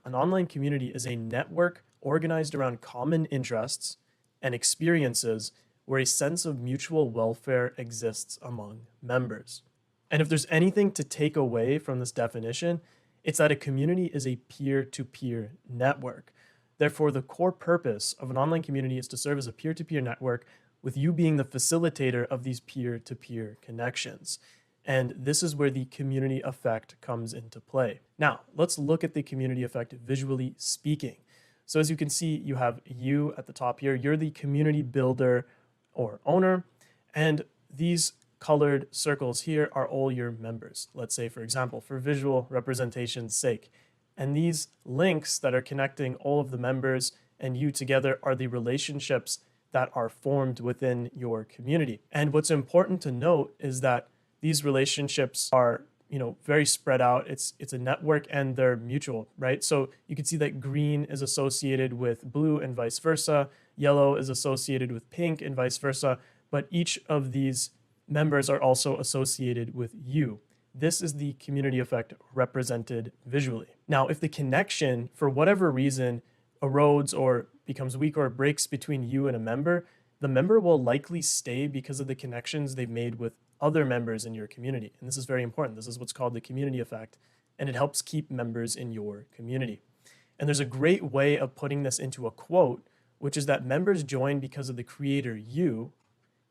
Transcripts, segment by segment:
an online community is a network organized around common interests and experiences where a sense of mutual welfare exists among members. And if there's anything to take away from this definition, it's that a community is a peer-to-peer network. Therefore, the core purpose of an online community is to serve as a peer-to-peer network, with you being the facilitator of these peer-to-peer connections. And this is where the community effect comes into play. Now, let's look at the community effect visually speaking. So as you can see, you have you at the top here. You're the community builder or owner, and these colored circles here are all your members. Let's say, for example, for visual representation's sake. And these links that are connecting all of the members and you together are the relationships that are formed within your community. And what's important to note is that these relationships are, very spread out. It's a network and they're mutual, right? So you can see that green is associated with blue and vice versa. Yellow is associated with pink and vice versa. But each of these members are also associated with you. This is the community effect represented visually. Now, if the connection, for whatever reason, erodes or becomes weak or breaks between you and a member, the member will likely stay because of the connections they've made with other members in your community. And this is very important. This is what's called the community effect, and it helps keep members in your community. And there's a great way of putting this into a quote, which is that members join because of the creator, you,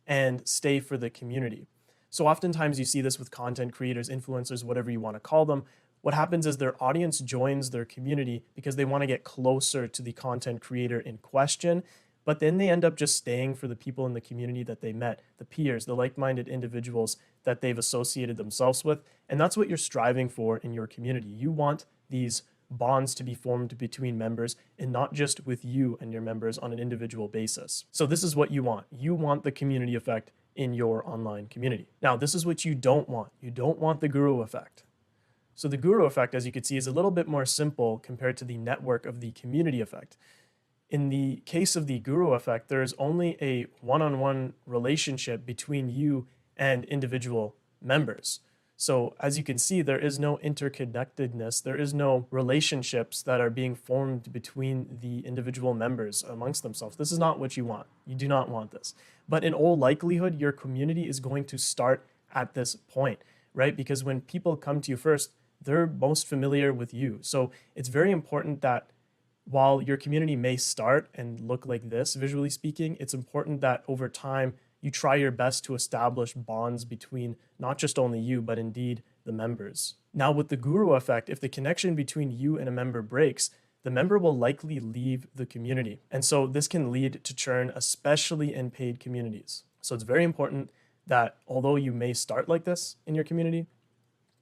and stay for the community. So oftentimes you see this with content creators, influencers, whatever you want to call them. What happens is their audience joins their community because they want to get closer to the content creator in question, but then they end up just staying for the people in the community that they met, the peers, the like-minded individuals that they've associated themselves with. And that's what you're striving for in your community. You want these bonds to be formed between members and not just with you and your members on an individual basis. So this is what you want. You want the community effect in your online community. Now, this is what you don't want. You don't want the guru effect. So the guru effect, as you can see, is a little bit more simple compared to the network of the community effect. In the case of the guru effect, there is only a one-on-one relationship between you and individual members. So as you can see, there is no interconnectedness. There is no relationships that are being formed between the individual members amongst themselves. This is not what you want. You do not want this. But in all likelihood, your community is going to start at this point, right? Because when people come to you first, they're most familiar with you. So it's very important that while your community may start and look like this, visually speaking, it's important that over time, you try your best to establish bonds between not just only you, but indeed the members. Now with the guru effect, if the connection between you and a member breaks, the member will likely leave the community. And so this can lead to churn, especially in paid communities. So it's very important that although you may start like this in your community,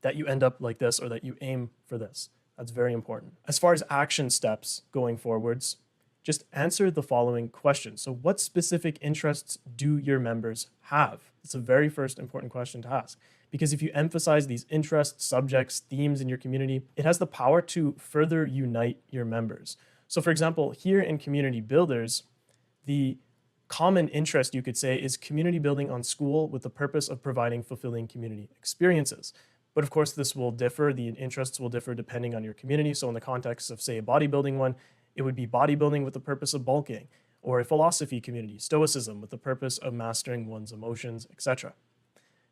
that you end up like this or that you aim for this. That's very important. As far as action steps going forwards, just answer the following questions. So what specific interests do your members have? It's a very first important question to ask, because if you emphasize these interests, subjects, themes in your community, it has the power to further unite your members. So for example, here in Community Builders, the common interest you could say is community building on Skool with the purpose of providing fulfilling community experiences. But of course, this will differ. The interests will differ depending on your community. So in the context of, say, a bodybuilding one, it would be bodybuilding with the purpose of bulking, or a philosophy community, stoicism with the purpose of mastering one's emotions, etc.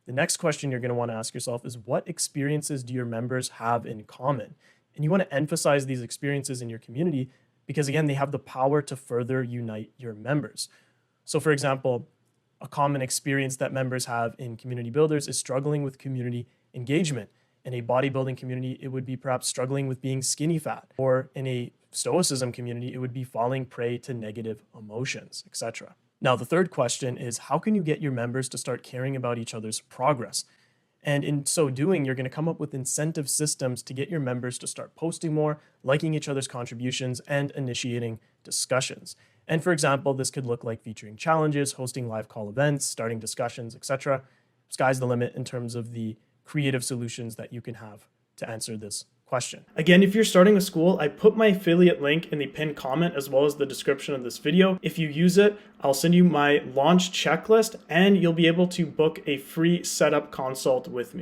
The next question you're going to want to ask yourself is, what experiences do your members have in common? And you want to emphasize these experiences in your community because, again, they have the power to further unite your members. So for example, a common experience that members have in Community Builders is struggling with community engagement. In a bodybuilding community, it would be perhaps struggling with being skinny fat, or in a stoicism community, it would be falling prey to negative emotions, etc. Now, the third question is, how can you get your members to start caring about each other's progress? And in so doing, you're going to come up with incentive systems to get your members to start posting more, liking each other's contributions, and initiating discussions. And for example, this could look like featuring challenges, hosting live call events, starting discussions, etc. Sky's the limit in terms of the creative solutions that you can have to answer this question. Again, if you're starting a Skool, I put my affiliate link in the pinned comment as well as the description of this video. If you use it, I'll send you my launch checklist and you'll be able to book a free setup consult with me.